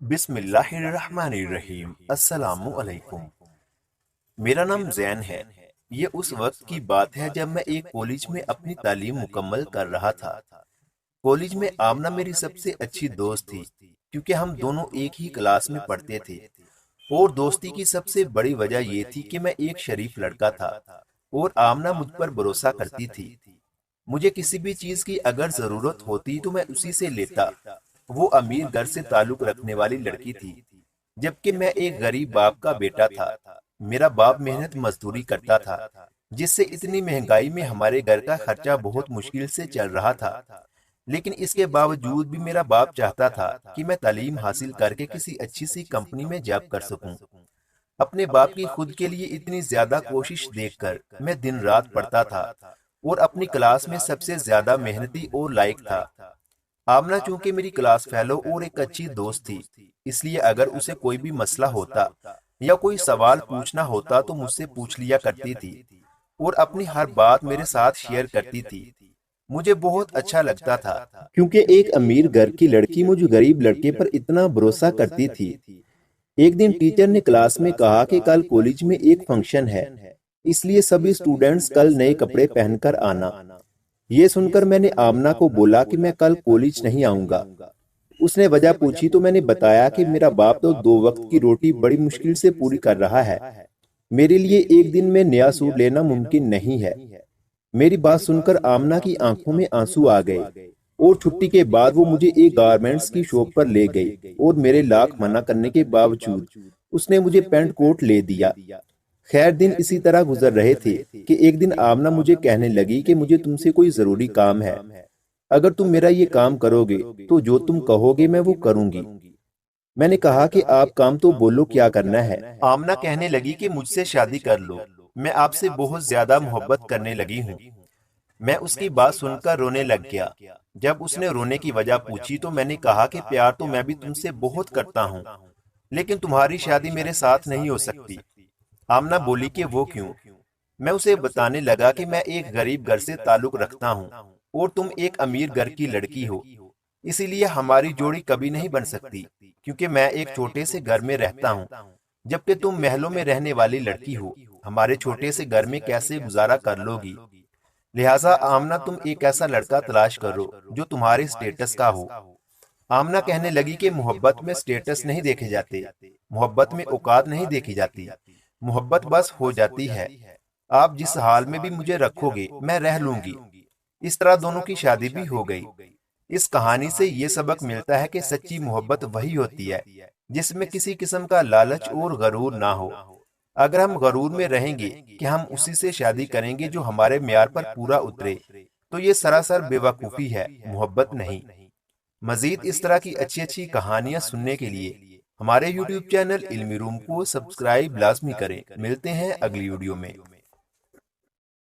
بسم اللہ الرحمن الرحیم۔ السلام علیکم۔ میرا نام زین ہے۔ یہ اس وقت کی بات ہے جب میں ایک کالج میں اپنی تعلیم مکمل کر رہا تھا۔ کالج میں آمنہ میری سب سے اچھی دوست تھی کیونکہ ہم دونوں ایک ہی کلاس میں پڑھتے تھے، اور دوستی کی سب سے بڑی وجہ یہ تھی کہ میں ایک شریف لڑکا تھا اور آمنہ مجھ پر بھروسہ کرتی تھی۔ مجھے کسی بھی چیز کی اگر ضرورت ہوتی تو میں اسی سے لیتا۔ وہ امیر گھر سے تعلق رکھنے والی لڑکی تھی، جبکہ میں ایک غریب باپ کا بیٹا تھا۔ میرا باپ محنت مزدوری کرتا تھا، جس سے اتنی مہنگائی میں ہمارے گھر کا خرچہ بہت مشکل سے چل رہا تھا۔ لیکن اس کے باوجود بھی میرا باپ چاہتا تھا کہ میں تعلیم حاصل کر کے کسی اچھی سی کمپنی میں جاب کر سکوں۔ اپنے باپ کی خود کے لیے اتنی زیادہ کوشش دیکھ کر میں دن رات پڑھتا تھا اور اپنی کلاس میں سب سے زیادہ محنتی اور لائق تھا۔ آمنہ چونکہ میری کلاس فیلو اور ایک اچھی دوست تھی، اس لیے اگر اسے کوئی بھی مسئلہ ہوتا یا کوئی سوال پوچھنا ہوتا تو مجھ سے پوچھ لیا کرتی تھی اور اپنی ہر بات میرے ساتھ شیئر کرتی تھی۔ مجھے بہت اچھا لگتا تھا کیونکہ ایک امیر گھر کی لڑکی مجھ غریب لڑکے پر اتنا بھروسہ کرتی تھی۔ ایک دن ٹیچر نے کلاس میں کہا کہ کل کالج میں ایک فنکشن ہے، اس لیے سبھی اسٹوڈنٹس کل نئے کپڑے پہن کر آنا۔ یہ سن کر میں نے آمنہ کو بولا کہ میں کل کالج نہیں آؤں گا۔ اس نے وجہ پوچھی تو میں نے بتایا کہ میرا باپ تو 2 وقت کی روٹی بڑی مشکل سے پوری کر رہا ہے، میرے لیے ایک دن میں نیا سوٹ لینا ممکن نہیں ہے۔ میری بات سن کر آمنہ کی آنکھوں میں آنسو آ گئے، اور چھٹی کے بعد وہ مجھے ایک گارمنٹس کی شاپ پر لے گئی، اور میرے لاکھ منع کرنے کے باوجود اس نے مجھے پینٹ کوٹ لے دیا۔ خیر دن اسی طرح گزر رہے تھے کہ ایک دن آمنہ مجھے کہنے لگی کہ مجھے تم سے کوئی ضروری کام ہے، اگر تم میرا یہ کام کرو گے تو جو تم کہو گے میں وہ کروں گی۔ میں نے کہا کہ آپ کام تو بولو کیا کرنا ہے۔ آمنہ کہنے لگی کہ مجھ سے شادی کر لو، میں آپ سے بہت زیادہ محبت کرنے لگی ہوں۔ میں اس کی بات سن کر رونے لگ گیا۔ جب اس نے رونے کی وجہ پوچھی تو میں نے کہا کہ پیار تو میں بھی تم سے بہت کرتا ہوں، لیکن تمہاری شادی میرے ساتھ نہیں ہو سکتی۔ آمنہ بولی کہ وہ کیوں؟ میں اسے بتانے لگا کہ میں ایک غریب گھر سے تعلق رکھتا ہوں اور تم ایک امیر گھر کی لڑکی ہو، اسی لیے ہماری جوڑی کبھی نہیں بن سکتی، کیونکہ میں ایک چھوٹے سے گھر میں رہتا ہوں جبکہ تم محلوں میں رہنے والی لڑکی ہو۔ ہمارے چھوٹے سے گھر میں کیسے گزارا کر لو گی؟ لہٰذا آمنہ تم ایک ایسا لڑکا تلاش کرو جو تمہارے سٹیٹس کا ہو۔ آمنہ کہنے لگی کہ محبت میں سٹیٹس نہیں دیکھے جاتے، محبت میں اوقات نہیں دیکھی جاتی، محبت بس ہو جاتی ہے۔ آپ جس حال میں بھی مجھے رکھو گے میں رہ لوں گی۔ اس طرح دونوں کی شادی بھی ہو گئی۔ اس کہانی سے یہ سبق ملتا ہے کہ سچی محبت وہی ہوتی ہے جس میں کسی قسم کا لالچ اور غرور نہ ہو۔ اگر ہم غرور میں رہیں گے کہ ہم اسی سے شادی کریں گے جو ہمارے معیار پر پورا اترے، تو یہ سراسر بے وقوفی ہے، محبت نہیں۔ مزید اس طرح کی اچھی اچھی کہانیاں سننے کے لیے ہمارے یوٹیوب چینل علمی روم کو سبسکرائب لازمی کریں۔ ملتے ہیں اگلی ویڈیو میں۔